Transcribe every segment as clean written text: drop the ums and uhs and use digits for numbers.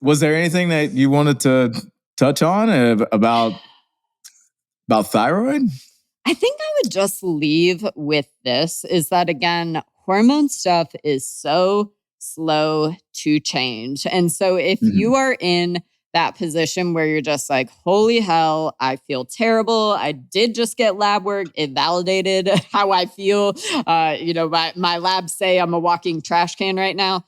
Was there anything that you wanted to touch on about thyroid? I think I would just leave with this is that, again, hormone stuff is so slow to change. And so if you are in that position where you're just like, holy hell, I feel terrible. I did just get lab work. It validated how I feel. My labs say I'm a walking trash can right now.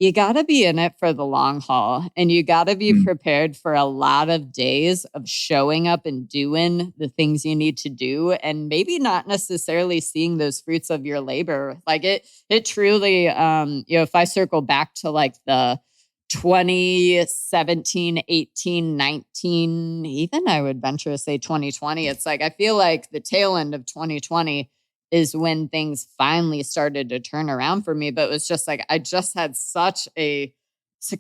You got to be in it for the long haul, and you got to be prepared for a lot of days of showing up and doing the things you need to do, and maybe not necessarily seeing those fruits of your labor. Like it truly, if I circle back to like the 2017, 18, 19, even I would venture to say 2020, it's like, I feel like the tail end of 2020 is when things finally started to turn around for me. But it was just like, I just had such a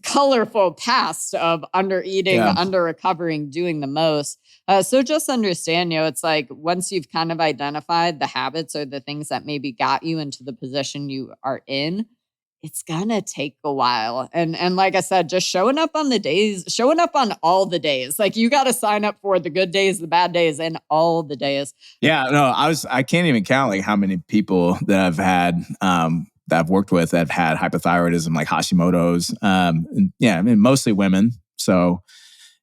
colorful past of under eating, under recovering, doing the most. So just understand, it's like once you've kind of identified the habits or the things that maybe got you into the position you are in, it's gonna take a while. And like I said, just showing up on all the days. Like you got to sign up for the good days, the bad days, and all the days. Yeah, no, I can't even count like how many people that I've had that I've worked with that have had hypothyroidism, like Hashimoto's. Mostly women. So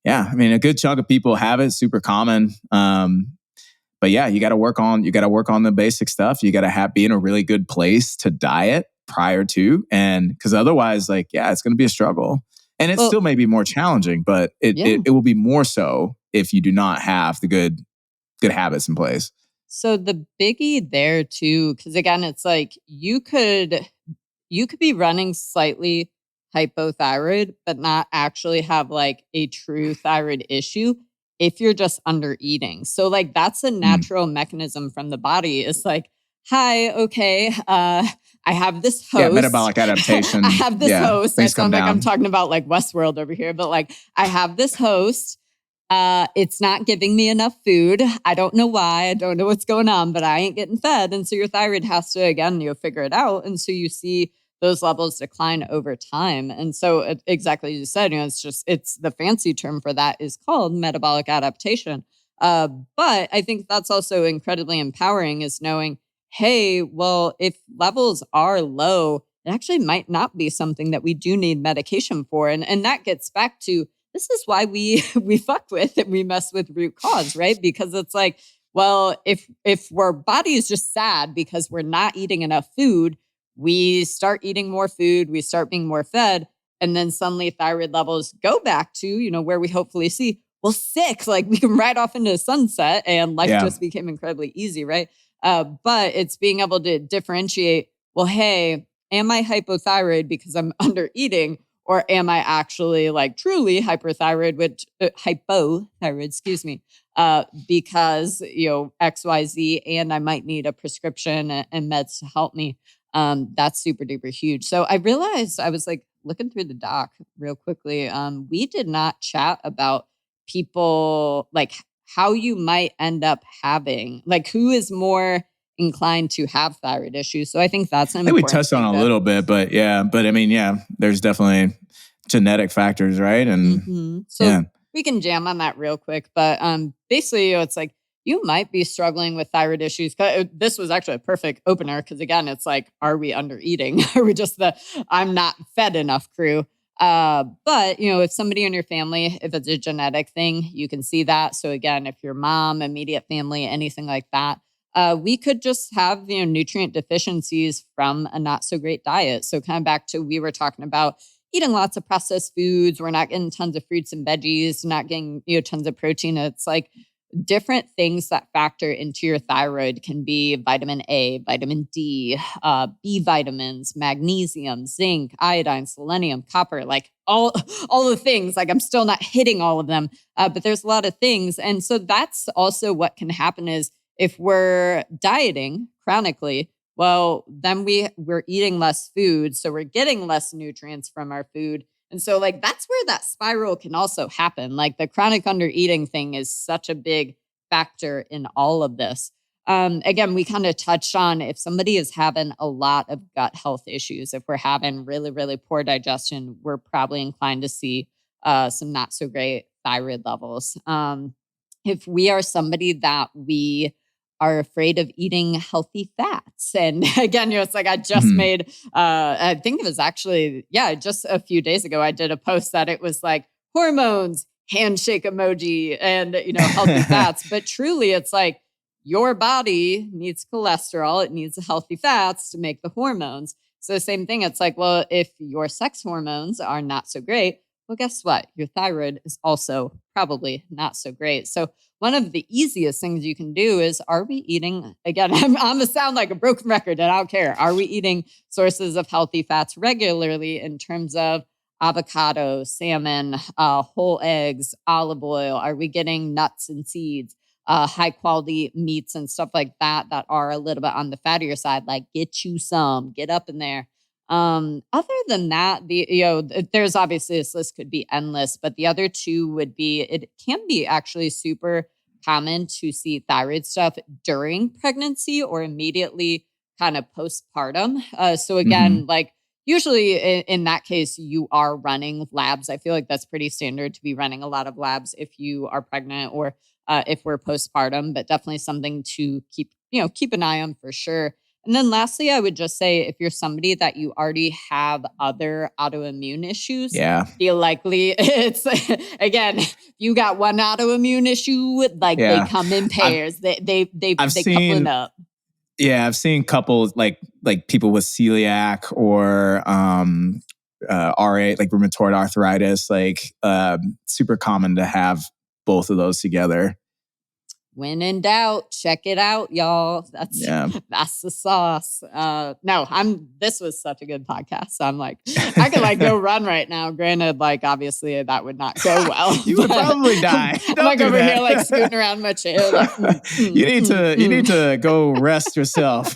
yeah, I mean, a good chunk of people have it, super common. But yeah, you got to work on the basic stuff. You got to be in a really good place to diet prior to, and because otherwise, like, yeah, it's going to be a struggle, and it still may be more challenging, but it will be more so if you do not have the good habits in place. So the biggie there too, because again, it's like you could be running slightly hypothyroid, but not actually have like a true thyroid issue if you're just under eating. So like that's a natural mechanism from the body. It's like, hi, okay, I have this host. Yeah, metabolic adaptation. I have this host. I sound like down. I'm talking about like Westworld over here, but like I have this host. It's not giving me enough food. I don't know why. I don't know what's going on, but I ain't getting fed. And so your thyroid has to, again, figure it out. And so you see those levels decline over time. And so exactly as you said, it's the fancy term for that is called metabolic adaptation. But I think that's also incredibly empowering is knowing, hey, well, if levels are low, it actually might not be something that we do need medication for. And that gets back to, this is why we fuck with and we mess with root cause, right? Because it's like, well, if our body is just sad because we're not eating enough food, we start eating more food, we start being more fed, and then suddenly thyroid levels go back to, where we hopefully see, well, sick, like we can ride off into the sunset and life just became incredibly easy, right? But it's being able to differentiate, well, hey, am I hypothyroid because I'm under eating? Or am I actually like truly hyperthyroid, hypothyroid, excuse me, because, XYZ, and I might need a prescription and meds to help me. That's super duper huge. So I realized I was like looking through the doc real quickly. We did not chat about people, like how you might end up having, like who is more inclined to have thyroid issues. So I think that's an important we touched on a little bit, but I mean, there's definitely genetic factors, right? And we can jam on that real quick. But basically, it's like you might be struggling with thyroid issues. This was actually a perfect opener because again, it's like, are we under eating? Are we just the I'm not fed enough crew? But if somebody in your family, if it's a genetic thing, you can see that. So again, if your mom, immediate family, anything like that, we could just have nutrient deficiencies from a not so great diet. So kind of back to we were talking about eating lots of processed foods. We're not getting tons of fruits and veggies, not getting tons of protein. It's like different things that factor into your thyroid can be vitamin A, vitamin D, B vitamins, magnesium, zinc, iodine, selenium, copper, like all the things. Like I'm still not hitting all of them, but there's a lot of things. And so that's also what can happen is if we're dieting chronically, well, then we're eating less food. So we're getting less nutrients from our food. And so like, that's where that spiral can also happen. Like the chronic under eating thing is such a big factor in all of this. Again, we kind of touched on if somebody is having a lot of gut health issues, if we're having really, really poor digestion, we're probably inclined to see some not so great thyroid levels. If we are somebody that we are afraid of eating healthy fats. And again, it's like I just made, I think it was actually, just a few days ago, I did a post that it was like hormones, handshake emoji, and, healthy fats. But truly, it's like your body needs cholesterol. It needs healthy fats to make the hormones. So same thing. It's like, well, if your sex hormones are not so great, well, guess what? Your thyroid is also probably not so great. So one of the easiest things you can do is, are we eating, again, I'm going to sound like a broken record and I don't care. Are we eating sources of healthy fats regularly in terms of avocado, salmon, whole eggs, olive oil? Are we getting nuts and seeds, high quality meats and stuff like that are a little bit on the fattier side? Like get you some, get up in there. Other than that, there's obviously this list could be endless, but the other two would be, it can be actually super common to see thyroid stuff during pregnancy or immediately kind of postpartum. So again, like usually in that case, you are running labs. I feel like that's pretty standard to be running a lot of labs if you are pregnant or if we're postpartum, but definitely something to keep an eye on for sure. And then lastly, I would just say if you're somebody that you already have other autoimmune issues, feel likely it's, again, you got one autoimmune issue, like they come in pairs. They coupling up. Yeah, I've seen couples like people with celiac or RA, like rheumatoid arthritis, like super common to have both of those together. When in doubt, check it out, y'all. That's the sauce. This was such a good podcast. So I'm like, I could go run right now. Granted, obviously that would not go well. You would probably die. I'm over here scooting around my chair. You need to go rest yourself.